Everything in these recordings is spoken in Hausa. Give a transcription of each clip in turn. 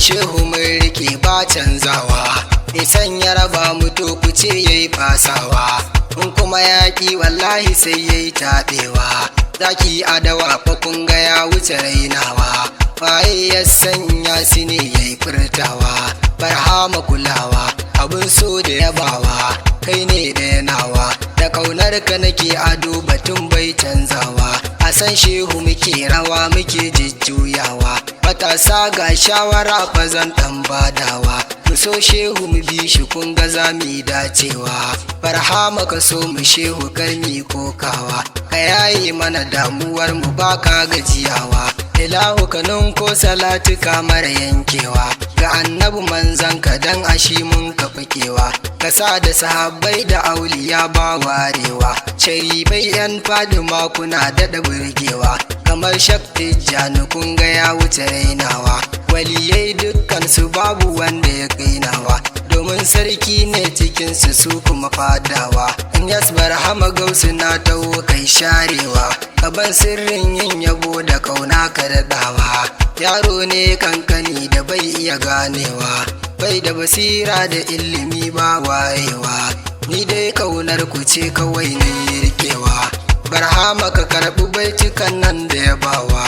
shehu Munriqi ba canzawa, isan ya raba mu to ku ce yayi fasawa, in kuma yaƙi wallahi sai yayi taɓewa. Zaki adawa fa kun ga ya wuce rainawa, waye ya sanya shi ne yayi furtawa. Barhama kulawa abin so da yabawa, kai ne da yanawa, da kaunar ka nake ado batun bai canzawa. A san shehu muke rawa muke jujjuyawa, matasa ga shawara fa zan dan badawa. Mu so shehu mu bi shi kun ga za mu dacewa. Barhama ka so mu shehu kar mi kokawa, ka yaye mana damuwar mu baka gajiyawa. Ilahu kanun ko salatuka mara yankewa, ga annabi manzan ka dan ashi mun ka fakewa. Ka sa da sahabbai da auliya ba warewa, sharifai yan fadima kuna daɗa burgewa. Kamar shakti jani kun ga ya wuce rainawa, waliyai dukkan su babu wanda ya kainawa, domin sarki ne cikinsu su kuma fadawa. In yas Barhama gausu na taho kai sharewa, kaban sirrin yin yabo da kauna ka daɗawa. Yaro ne kankani da bai iya ganewa, bai da basira da ilimi ba wayewa, ni dai kaunar ku ce kawai na rikewa. Barhama ka karɓi baitukan nan da yabawa,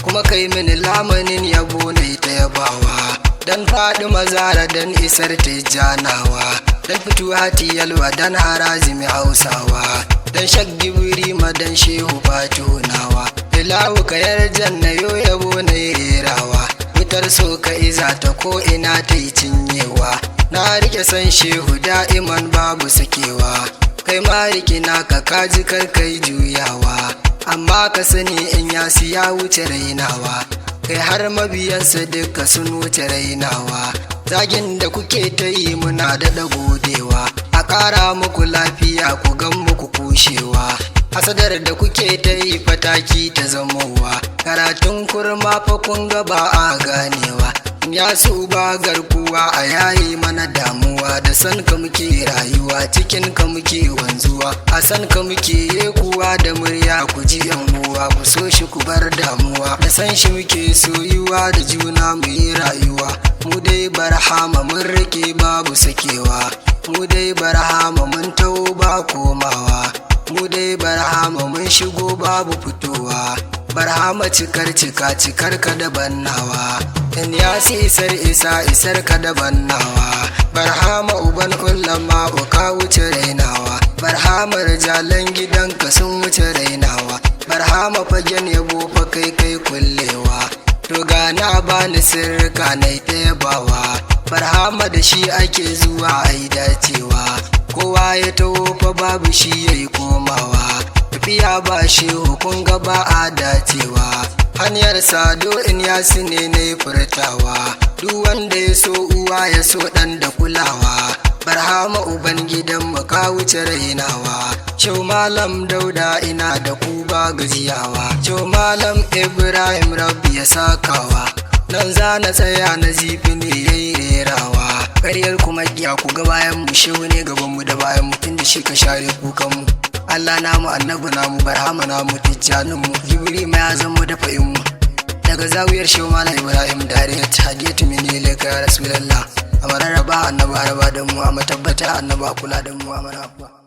kuma kai mini lamanin yabo na ta yabawa. Dan faɗi mazara dan isar tijjanawa, dan fituhati yalwa dan harazimi hausawa, dan shaggibiri ma dan shehu fatunawa. Ilahu ka yarjan na yo yabo na rerawa, wutar so ka iza ta ko ina ta yi cinyewa. Na rike san shehu da'iman babu sakewa, kai ma rike naka kaji kar kai juyawa. Amma ka sani in yasi ya wuce rainawa, kai har mabiyansa duka sun wuce rainawa. Zagin da kuke ta yi muna daɗa godewa, a ƙara muku lafiya ku gan muku kushewa. Hasadar da kuke ta yi fataki ta zamowa, karatun kurma fa kun ga ba a ganewa. Ya su ba garkuwa a yayi mana damuwa, da san ka muke rayuwa cikin ka muke wanzuwa. A san ka muke yekuwa da murya ku ji yan uwa, ku so shi ku bar damuwa, da san shi muke soyuwa da juna mu yi rayuwa. Mu dai Barhama mun rike babu sakewa, mu dai Barhama mun taho ba komawa, mu dai Barhama mun shigo babu fitowa. Barhama cikar cika cikar ka da bannawa, in ya isar isa isar ka da bannawa. Barhama uban ulama ka wuce rainawa, Barhama rijalan gidanka sun wuce rainawa. Barhama fagen yabo fa kai kai kullewa, to gana bani sirrika na ta yabawa. Barhama da shi ake zuwa ai dacewa, kowa ya taho fa babu shi yayi komawa. Tafiya ba shehu kun ga ba a dacewa, hanyar sado in yasi ne na furtawa. Duk wanda ya so uwa ya so ɗan da kulawa, Barhama uban gidan mu ka wuce rainawa. Shehu Malam Dauda ina da ku ba gajiyawa, Shehu Malam Ibrahim Rabbi ya sakawa. Nan za na tsaya Nazifi ne yayi rerawa, ƙaryar kuma giya ku ga bayan mu, shehu ne gaban mu da bayan mu, tun da shi ka share kukan mu. Allah namu annabi namu Barhama namu tijjanin mu, jibiri ma ya zama da fa'in mu. Daga zawiyar Shehu Malam Ibrahim Dariyat hadiyatu min ilaika ya Rasulullah. A mararraba annabi araba da mu, a matabbata annabi kula da mu, a marafa.